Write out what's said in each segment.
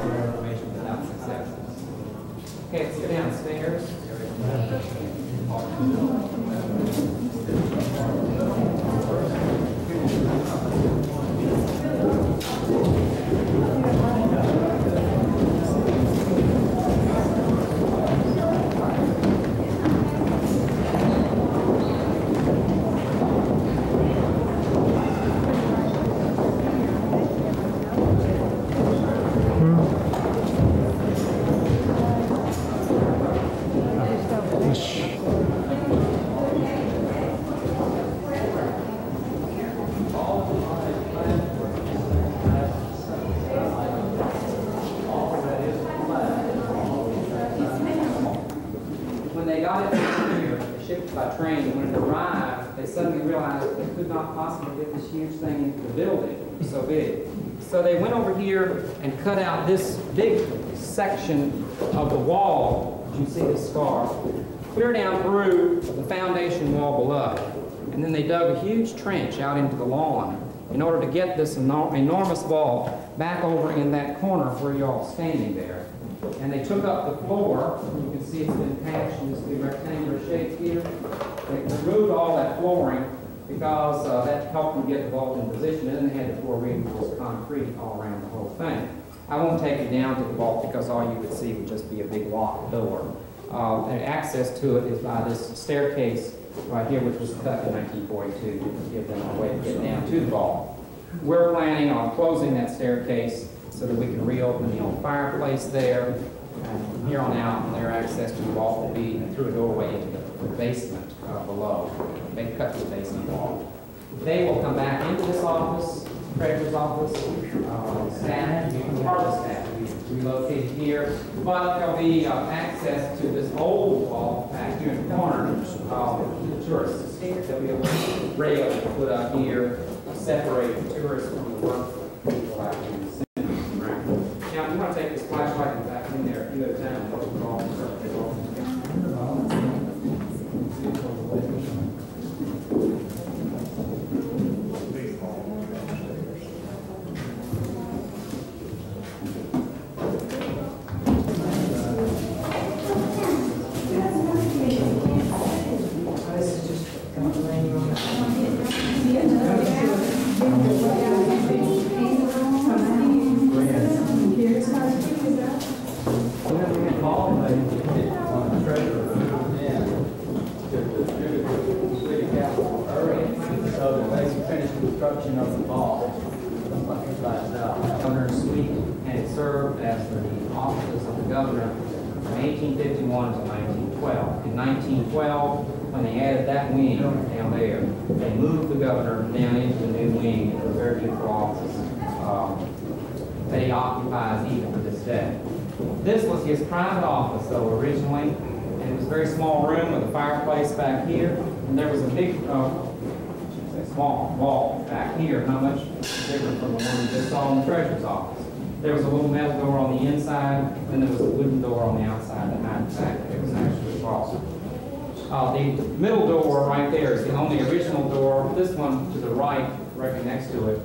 information without success. Okay, let's go downstairs. When they got it here, they shipped it by train, and when it arrived, they suddenly realized they could not possibly get this huge thing into the building. It was so big. So they went over here and cut out this big section of the wall. You can see the scar. Clear down through the foundation wall below. And then they dug a huge trench out into the lawn in order to get this enormous vault back over in that corner where you're all standing there. And they took up the floor. You can see it's been patched in this big rectangular shape here. They removed all that flooring because that helped them get the vault in position, and then they had to pour reinforced concrete all around the whole thing. I won't take you down to the vault because all you would see would just be a big locked door. And access to it is by this staircase right here, which was cut in 1942 to give them a way to get down to the vault. We're planning on closing that staircase so that we can reopen the old fireplace there. And from here on out, their access to the vault will be through a doorway into the basement below. They cut the basement wall. They will come back into this office, treasurer's office, staff, part of the staff will be relocated here, but there'll be access to this old wall back here in the corner to the tourists. There'll be a rail put up here to separate the tourists from the work people out here in the center. Now, if you want to take this flashlight and back in there, if you go down and look at the wall, of the vault. Governor's suite, and it served as the offices of the governor from 1851 to 1912. In 1912, when they added that wing down there, they moved the governor down into the new wing into a very beautiful office that he occupies even to this day. This was his private office, though, originally, and it was a very small room with a fireplace back here, and there was a big small wall back here, not much different from the one we just saw in the treasurer's office. There was a little metal door on the inside, and there was a wooden door on the outside behind the fact that it was actually across. The middle door right there is the only original door. This one to the right, directly next to it,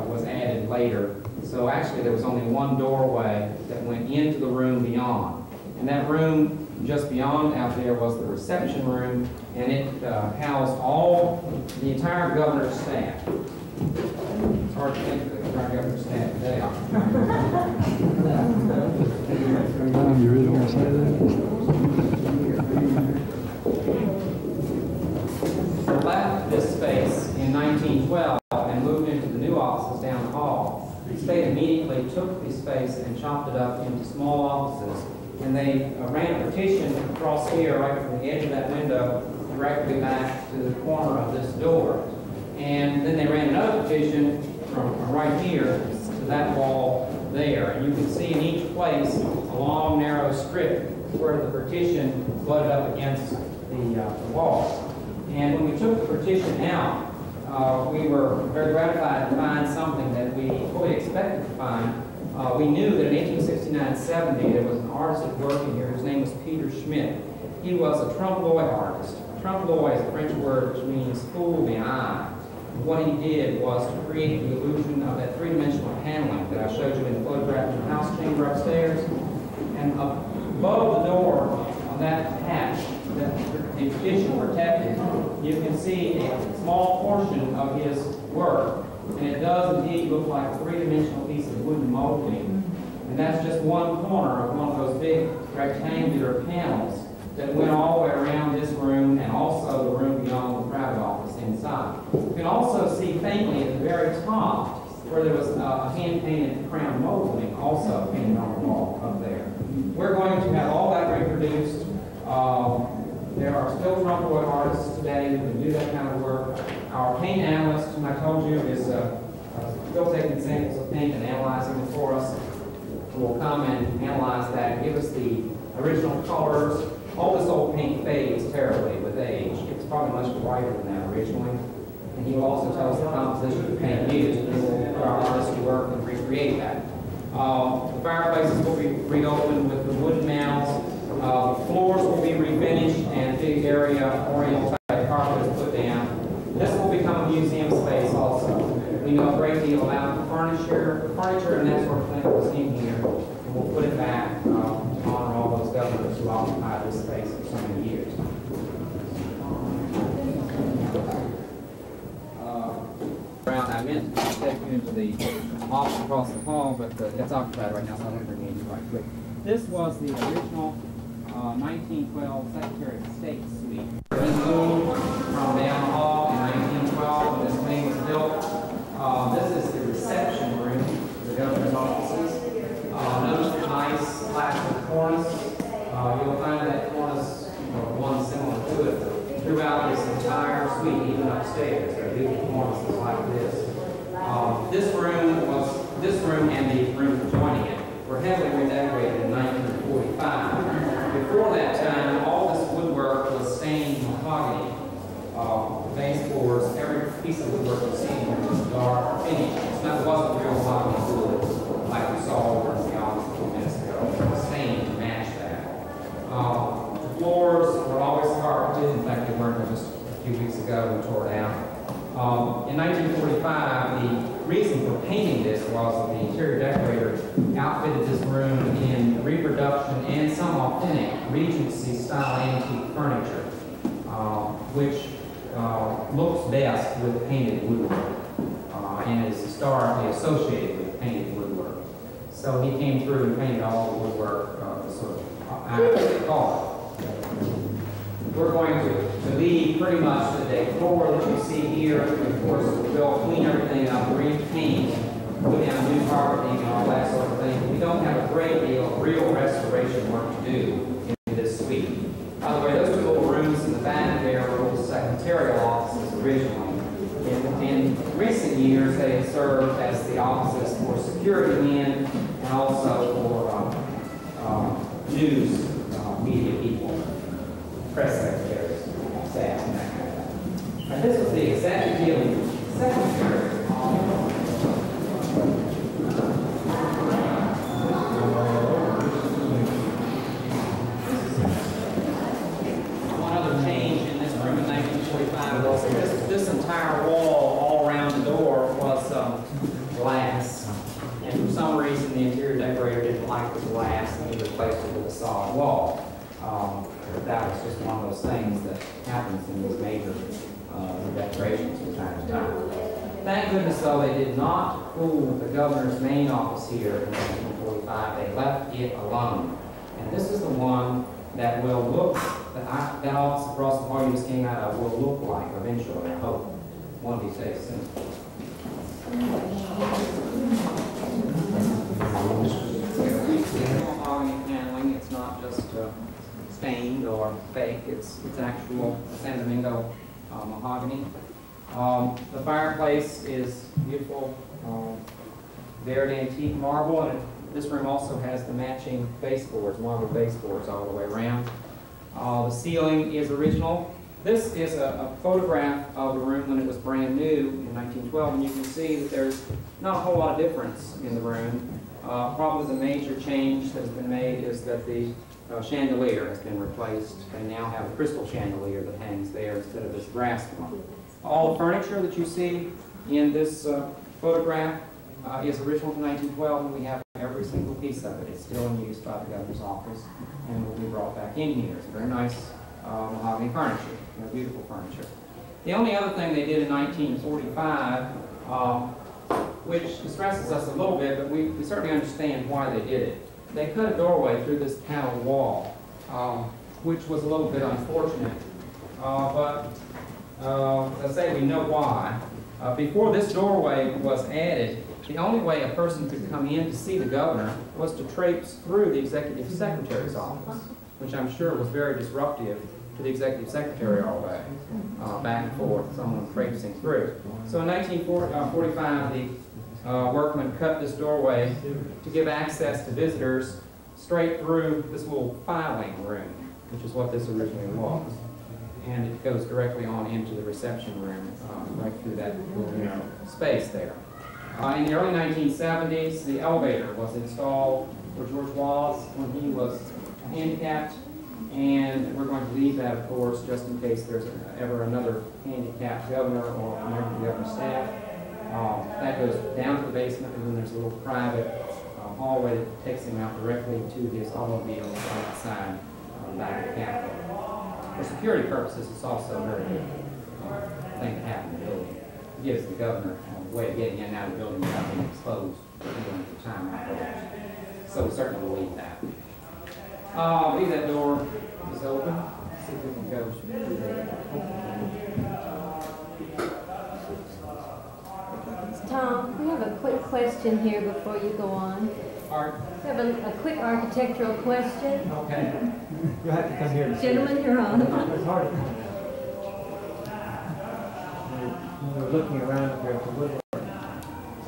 was added later. So actually there was only one doorway that went into the room beyond. And that room just beyond out there was the reception room, and it housed the entire governor's staff. It's hard to think of the entire governor's staff today. You really want to say that? They left this space in 1912 and moved into the new offices down the hall. The state immediately took this space and chopped it up into small offices. And they ran a partition across here, right from the edge of that window, directly back to the corner of this door. And then they ran another partition from right here to that wall there. And you can see in each place a long, narrow strip where the partition butted up against the wall. And when we took the partition out, we were very gratified to find something that we fully expected to find. We knew that in 1869-70 there was an artist at work in here whose name was Schmidt. He was a trompe l'oeil artist. Trompe l'oeil is a French word which means fool the eye. What he did was to create the illusion of that three-dimensional paneling that I showed you in the photograph in the house chamber upstairs. And above the door on that hatch, that the addition protected, you can see a small portion of his work. And it does indeed look like a three-dimensional piece of wooden molding. And that's just one corner of one of those big rectangular panels that went all the way around this room and also the room beyond the private office inside. You can also see faintly at the very top where there was a hand-painted crown molding also painted on the wall up there. We're going to have all that reproduced. There are still trompe-l'oeil artists today who can do that kind of work. Our paint analyst, whom I told you, is still taking samples of paint and analyzing it for us. We'll come and analyze that, give us the original colors. All this old paint fades terribly with age. It's probably much brighter than that originally. And he will also tell us the composition of the paint used, and we'll put our artists to work and recreate that. The fireplaces will be reopened with the wooden mounds. The floors will be refinished and a big area oriental type carpet is put down. This will become a museum space also. We know a great deal about furniture and that sort of thing that was in here, and we'll put it back to honor all those governors who occupied this space for so many years. I meant to take you into the office across the hall, but it's occupied right now, so I'm going to bring you in quite quick. This was the original 1912 Secretary of State suite. He moved from down the hall in 1912 when this wing was built. This is the reception room for the governor's offices. Notice the nice plastic cornice. You'll find that cornice, or one similar to it, throughout this entire suite, even upstairs. There are beautiful cornices like this. This room and the room adjoining it were heavily redecorated in 1945. Before that time, all this woodwork was stained mahogany. Baseboards, every piece of woodwork was seen was dark finish. It wasn't real mahogany wood like we saw over in the office a few minutes ago. It was stained to match that. The floors were always carpeted. In fact, they weren't just a few weeks ago we tore it out. In 1945, the reason for painting this was that the interior decorator outfitted this room in reproduction and some authentic Regency-style antique furniture, which looks best with painted woodwork and is historically associated with painted woodwork. So he came through and painted all the woodwork sort of out color. We're going to leave pretty much the decor that you see here. Of course, we'll clean everything up, repaint, put down new carpeting and all that sort of thing. We don't have a great deal of real restoration work to do in this suite. By the way, those two little rooms in the back there were little secretarial offices originally. In recent years, they have served as the offices for security men and also for news media people, press secretaries, staff, and that kind of thing. And this was the executive secretary. One other change in this room in 1945 was this entire wall all around the door was glass. And for some reason, the interior decorator didn't like the glass and he replaced it with a solid wall. That was just one of those things that happens in these major decorations from time to time. Thank goodness, though, they did not fool the governor's main office here in 1945. They left it alone. And this is the one that will look, that office across the hall you just came out of will look like eventually, I hope, one of these days soon. Paneling, it's not just stained or fake, it's actual San Domingo mahogany. The fireplace is beautiful, very antique marble, and this room also has the matching baseboards, marble baseboards all the way around. The ceiling is original. This is a photograph of the room when it was brand new in 1912, and you can see that there's not a whole lot of difference in the room. Probably the major change that has been made is that the chandelier has been replaced. They now have a crystal chandelier that hangs there instead of this brass one. All the furniture that you see in this photograph is original to 1912, and we have every single piece of it. It's still in use by the governor's office and will be brought back in here. It's very nice mahogany furniture, beautiful furniture. The only other thing they did in 1945, which distresses us a little bit, but we certainly understand why they did it. They cut a doorway through this paneled wall, which was a little bit unfortunate, but as I say, we know why. Before this doorway was added, the only way a person could come in to see the governor was to traipse through the executive secretary's office, which I'm sure was very disruptive to the executive secretary all day, back and forth, someone traipsing through. So in 1945, the workmen cut this doorway to give access to visitors straight through this little filing room, which is what this originally was. And it goes directly on into the reception room, right through that little space there. In the early 1970s, the elevator was installed where George was when he was handicapped, and we're going to leave that, of course, just in case there's ever another handicapped governor or a member of the governor's staff. That goes down to the basement, and then there's a little private hallway that takes him out directly to his automobile outside back of the Capitol. For security purposes, it's also a very good thing to have in the building. It gives the governor a way of getting in and out of the building without being exposed during the time afterwards. So we certainly will leave that. Leave that door is open. See if we can go through there. Tom, we have a quick question here before you go on. Art? We have a quick architectural question. Okay. You'll have to come here. Gentlemen, you're on. It's hard. When we're looking around up here at the woodwork,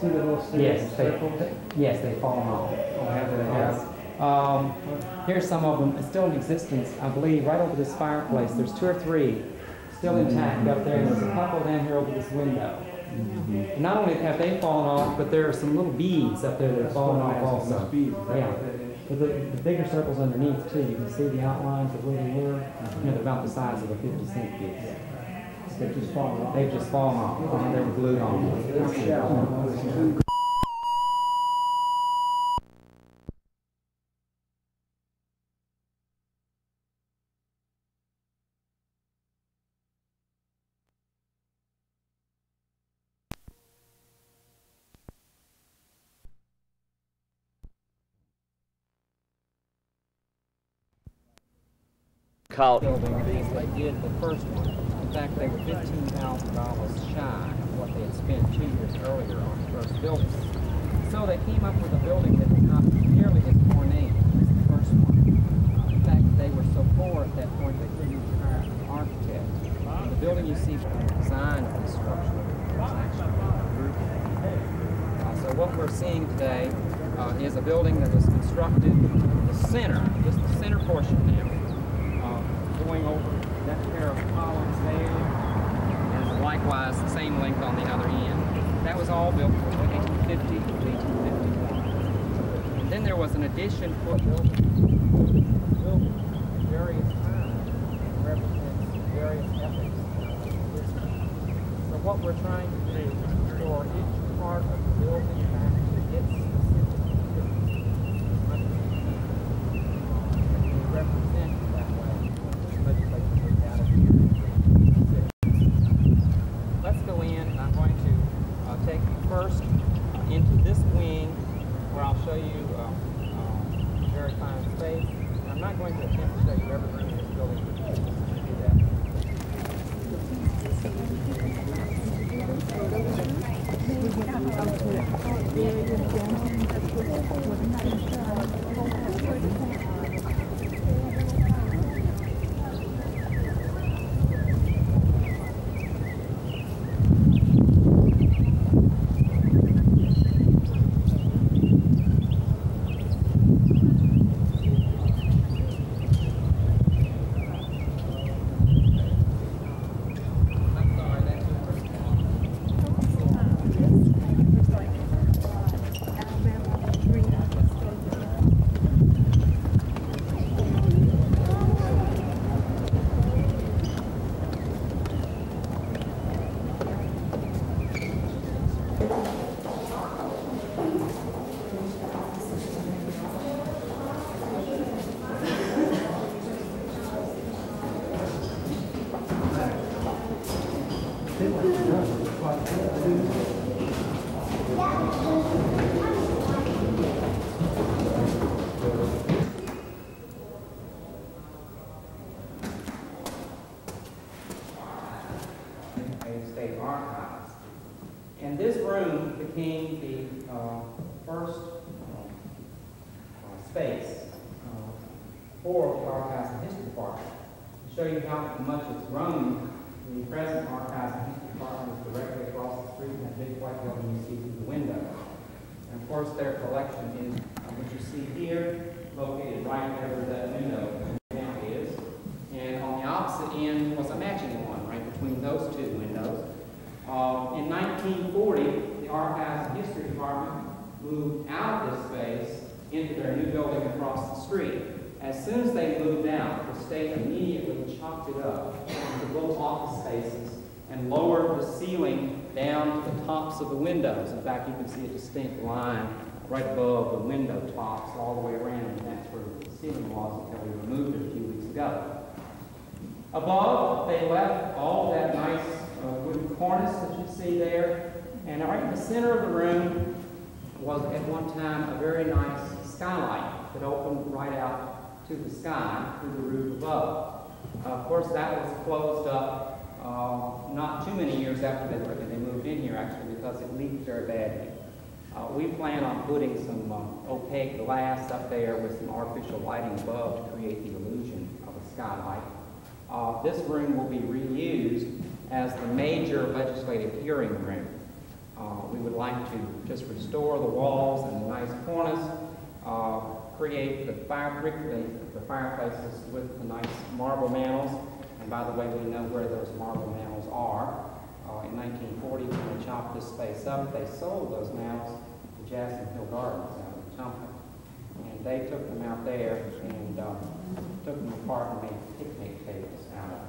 see the little circles? Yes, they fall off. Here's some of them still in existence, I believe, right over this fireplace. There's 2 or 3 still intact up there, and there's a couple down here over this window. And not only have they fallen off, but there are some little beads up there that have fallen off also. Yeah. But the bigger circles underneath, too, you can see the outlines of where they were. They're about the size of a 50-cent piece. They've just fallen off. They've just fallen off. They were glued on. Building as they did the first one. In fact, they were $15,000 shy of what they had spent 2 years earlier on the first building. So they came up with a building that was not nearly as ornate as the first one. In fact, they were so poor at that point they couldn't even hire an architect. The building you see from the design of this structure was actually a group. So what we're seeing today is a building that was constructed in the center, just the center portion now. Going over that pair of columns there, and likewise the same length on the other end. That was all built from 1850 to 1851. And then there was an addition put building at various times represents various epochs of history. So what we're trying to do is restore each part of the building back to its specific history as much as we can. And we represent it that way. Let's go in, and I'm going to take you first into this wing where I'll show you a very fine space. And I'm not going to attempt to show you every room in this building, but I'll do that. State Archives. And this room became the first space for the Archives and History Department. To show you how much it's grown, the present Archives and History Department is directly across the street in that big white building you see through the window. And of course their collection is what you see here, located right there where that window now is. And on the opposite end was a matching one, right between those two windows. In 1940, the Archives and History Department moved out of this space into their new building across the street. As soon as they moved out, the state immediately chopped it up into little office spaces and lowered the ceiling down to the tops of the windows. In fact, you can see a distinct line right above the window tops all the way around, and that's where the ceiling was until we removed it a few weeks ago. Above, they left all that nice wooden cornice that you see there, and right in the center of the room was at one time a very nice skylight that opened right out to the sky through the roof above. Of course, that was closed up not too many years after they moved in here, actually, because it leaked very badly. We plan on putting some opaque glass up there with some artificial lighting above to create the illusion of a skylight. This room will be reused as the major legislative hearing room. We would like to just restore the walls and the nice cornice, create the fireplaces with the nice marble manels. And by the way, we know where those marble manels are. In 1940, when they chopped this space up, they sold those manels to Jasmine Hill Gardens out in Tumper. And they took them out there and took them apart and made picnic tables out of it.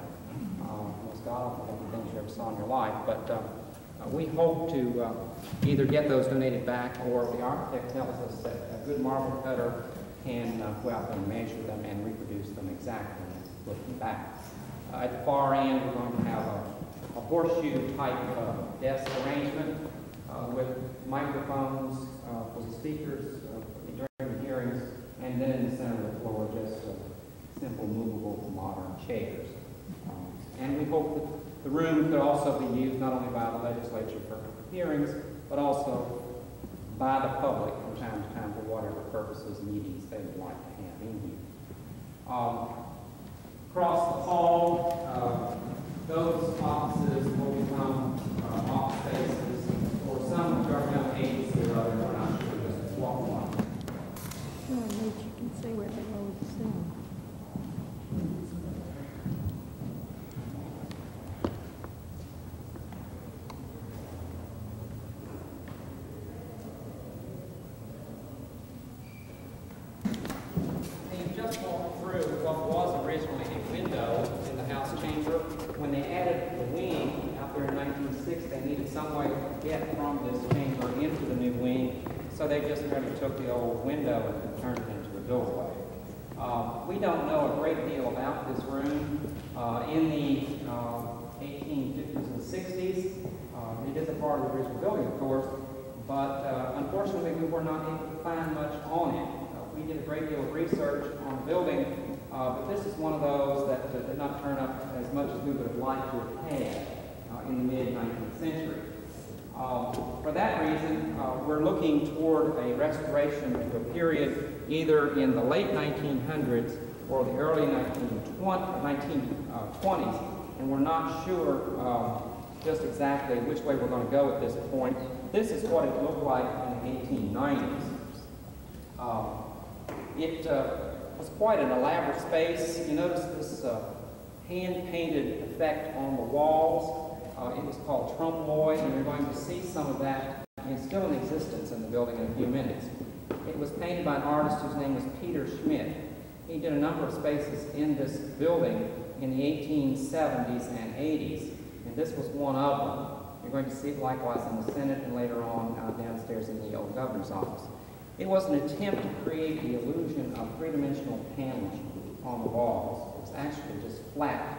Most god-awful things you ever saw in your life, but we hope to either get those donated back, or the architect tells us that a good marble cutter can go out there and measure them and reproduce them exactly and put them back. At the far end, we're going to have a horseshoe-type desk arrangement with microphones for the speakers during the hearings, and then in the center of the floor, just simple, movable, modern chairs. And we hope that the room could also be used not only by the legislature for hearings, but also by the public from time to time for whatever purposes, meetings they would like to have in here. Across the hall, those offices will become office spaces for some governmental agency or other. We're not sure just what one. Well, at least you can see where they hold the ceiling. What was originally a window in the House chamber. When they added the wing out there in 1906, they needed some way to get from this chamber into the new wing, so they just merely took the old window and turned it into a doorway. We don't know a great deal about this room. In the 1850s and 60s, it is a part of the original building, of course, but unfortunately we were not able to find much on it. We did a great deal of research on the building, but this is one of those that did not turn up as much as we would have liked to have had in the mid-19th century. For that reason, we're looking toward a restoration to a period either in the late 1900s or the early 1920s, and we're not sure just exactly which way we're going to go at this point. This is what it looked like in the 1890s. It was quite an elaborate space. You notice this hand-painted effect on the walls. It was called trompe-l'oeil, and you're going to see some of that still in existence in the building in a few minutes. It was painted by an artist whose name was Peter Schmidt. He did a number of spaces in this building in the 1870s and 80s, and this was one of them. You're going to see it likewise in the Senate and later on downstairs in the old governor's office. It was an attempt to create the illusion of three-dimensional paneling on the walls. It was actually just flat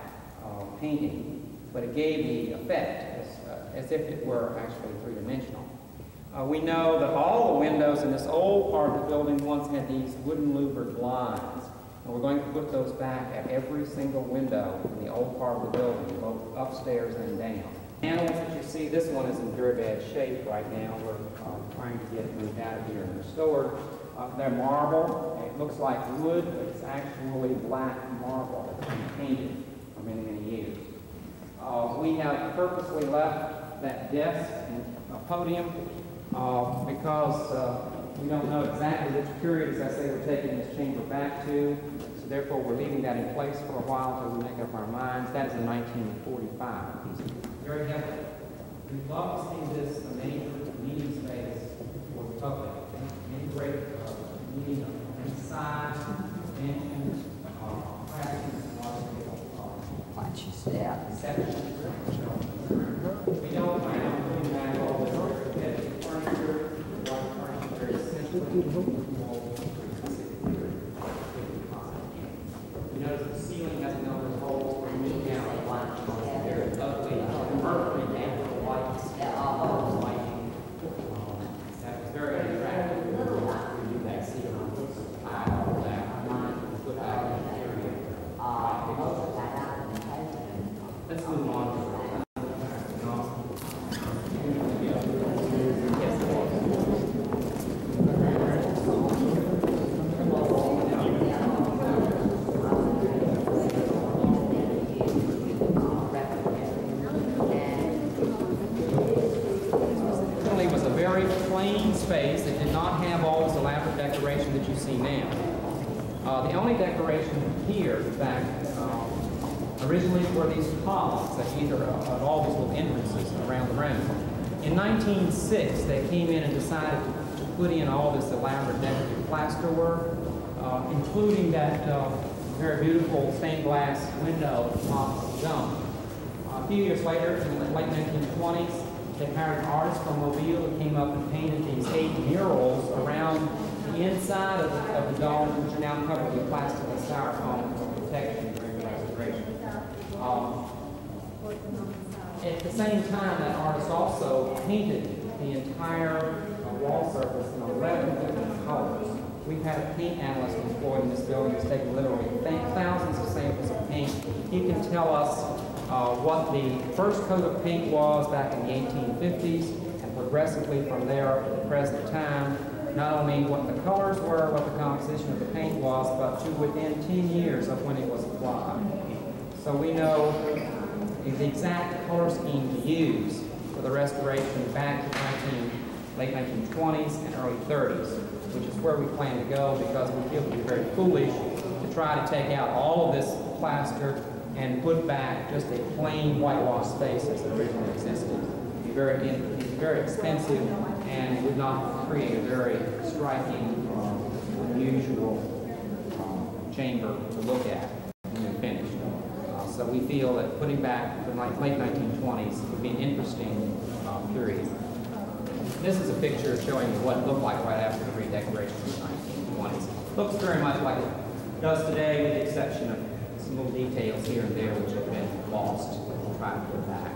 painting, but it gave the effect as if it were actually three-dimensional. We know that all the windows in this old part of the building once had these wooden louvered blinds, and we're going to put those back at every single window in the old part of the building, both upstairs and down. Panels that you see, this one is in very bad shape right now. We're trying to get it moved out of here and restored. They're marble. It looks like wood, but it's actually black marble that's been painted for many, many years. We have purposely left that desk and a podium because we don't know exactly which period, as I say, we're taking this chamber back to. So therefore, we're leaving that in place for a while until we make up our minds. That is in 1945. Very heavily. We'd love to see this a major meeting space for the public. Any great meeting inside, mansions, classrooms, Watch your step. sections. We don't plan on putting back all this heavy furniture, white furniture, very essentially. You notice the ceiling has a number of holes where you move down the line. Very ugly, mercury natural lights, lighting. That was very attractive. We do that ceiling. All that. Put back in the area. Let's move on. It was a very plain space. It did not have all this elaborate decoration that you see now. The only decoration here, in fact, originally were these columns at either at all these little entrances around the room. In 1906, they came in and decided to put in all this elaborate decorative plaster work, including that very beautiful stained glass window at the top of the dome. A few years later, in the late 1920s, they hired an artist from Mobile who came up and painted these 8 murals around the inside of the dome, which are now covered with plastic and styrofoam for protection during the restoration. At the same time, that artist also painted the entire wall surface in 11 different colors. We've had a paint analyst employed in this building who's taken literally thousands of samples of paint. He can tell us what the first coat of paint was back in the 1850s, and progressively from there to the present time, not only what the colors were, what the composition of the paint was, but to within 10 years of when it was applied. So we know the exact color scheme to use for the restoration back to late 1920s and early 30s, which is where we plan to go because we feel it would be very foolish to try to take out all of this plaster and put back just a plain whitewashed space as it originally existed. It would be very expensive and it would not create a very striking, unusual chamber to look at when we're finished. So we feel that putting back the late 1920s would be an interesting period. This is a picture showing what it looked like right after the redecoration in the 1920s. Looks very much like it does today, with the exception of some little details here and there which have been lost. We'll try to put back.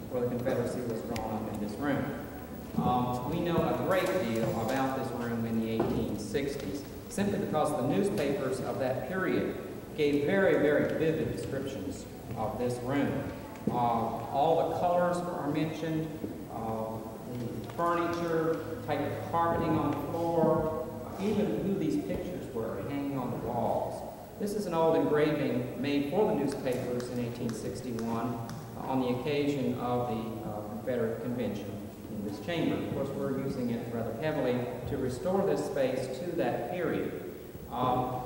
Where the Confederacy was drawn up in this room. We know a great deal about this room in the 1860s, simply because the newspapers of that period gave very, very vivid descriptions of this room. All the colors are mentioned, the furniture, the type of carpeting on the floor, even who these pictures were hanging on the walls. This is an old engraving made for the newspapers in 1861 on the occasion of the Confederate Convention in this chamber. Of course, we're using it rather heavily to restore this space to that period.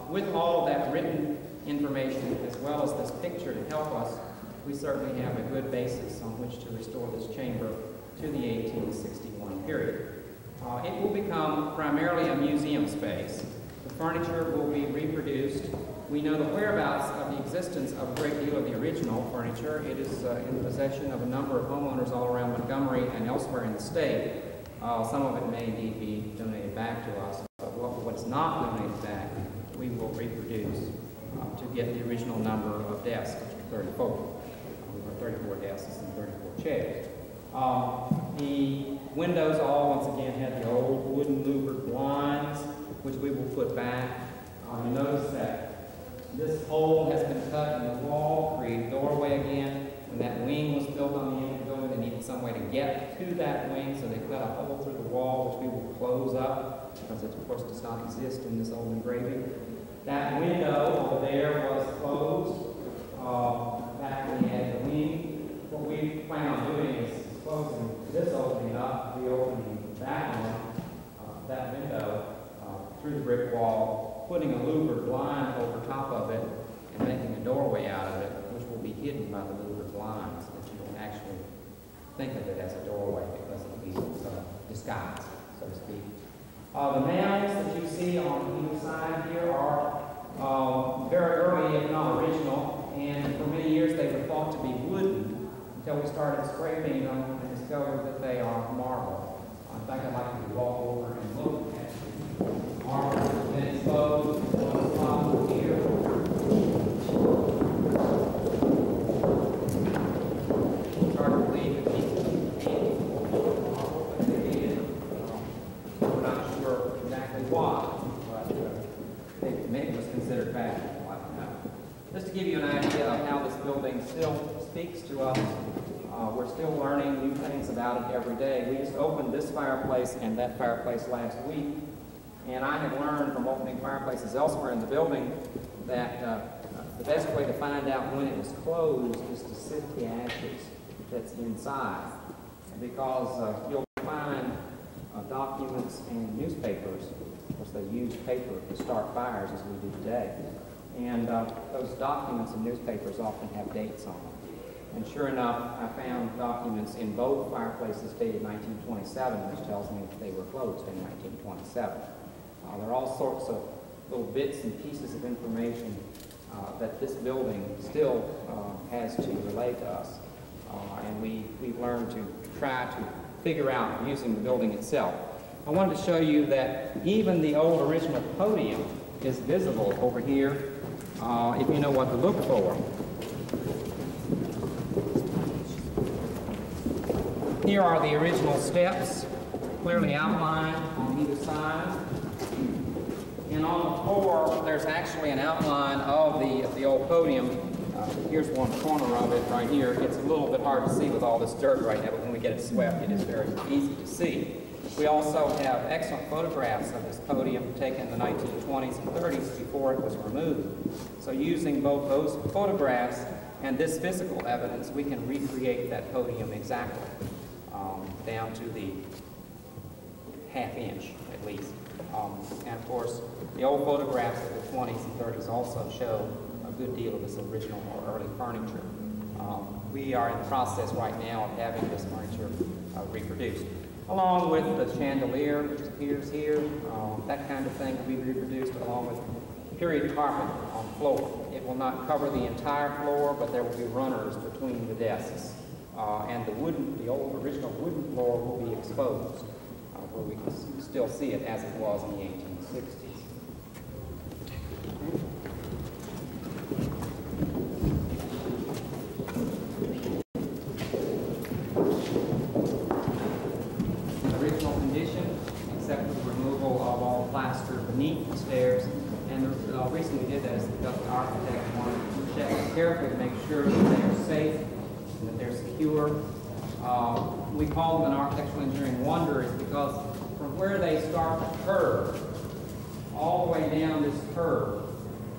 With all of that written information, as well as this picture to help us we certainly have a good basis on which to restore this chamber to the 1861 period. It will become primarily a museum space. The furniture will be reproduced. We know the whereabouts of the existence of a great deal of the original furniture. It is in the possession of a number of homeowners all around Montgomery and elsewhere in the state. Some of it may indeed be donated back to us, but what's not donated back, we will reproduce to get the original number of desks, which are 34. 34 desks and 34 chairs. The windows all, once again, have the old wooden louvered blinds, which we will put back. You notice that this hole has been cut in the wall, create a doorway again. When that wing was built on the end of the building, they needed some way to get to that wing, so they cut a hole through the wall, which we will close up, because it, of course, does not exist in this old engraving. That window over there was closed back when we had the wing. What we plan on doing is closing this opening up, reopening that one, that window, through the brick wall, putting a louvered blind over top of it, and making a doorway out of it, which will be hidden by the louvered blinds, that you don't actually think of it as a doorway because it will be disguised, so to speak. The mounds that you see on either side here are very early, if not original, and for many years they were thought to be wooden until we started scraping them and discovered that they are marble. In fact, I'd like you to walk over and look at the marble that's been exposed on the top here. It's hard to believe that people painted marble, but they did. We're not sure exactly why, but maybe it was considered fashionable, I don't know. Just to give you an idea of how this building still speaks to us, we're still learning new things about it every day. We just opened this fireplace and that fireplace last week, and I have learned from opening fireplaces elsewhere in the building that the best way to find out when it was closed is to sift the ashes that's inside, because you'll find documents and newspapers, because they use paper to start fires as we do today. And those documents and newspapers often have dates on them. And sure enough, I found documents in both fireplaces dated 1927, which tells me that they were closed in 1927. There are all sorts of little bits and pieces of information that this building still has to relay to us. And we've learned to try to figure out using the building itself. I wanted to show you that even the old original podium is visible over here if you know what to look for. Here are the original steps, clearly outlined on either side. And on the floor, there's actually an outline of the old podium. Here's one corner of it right here. It's a little bit hard to see with all this dirt right now, but when we get it swept, it is very easy to see. We also have excellent photographs of this podium taken in the 1920s and 30s before it was removed. So using both those photographs and this physical evidence, we can recreate that podium exactly, down to the ½ inch at least. And of course, the old photographs of the 20s and 30s also show a good deal of this original or early furniture. We are in the process right now of having this furniture reproduced, along with the chandelier, which appears here. That kind of thing will be reproduced, along with period carpet on the floor. It will not cover the entire floor, but there will be runners between the desks. And the old original wooden floor will be exposed, where we can still see it as it was in the 1860s. In the original condition, except for the removal of all plaster beneath the stairs, and the reason we did that is because the architect wanted to check carefully to make sure that they are safe, that they're secure. We call them an architectural engineering wonder is because from where they start the curve, all the way down this curve,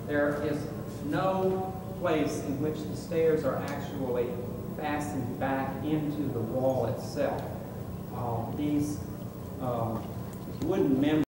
there is no place in which the stairs are actually fastened back into the wall itself. These wooden members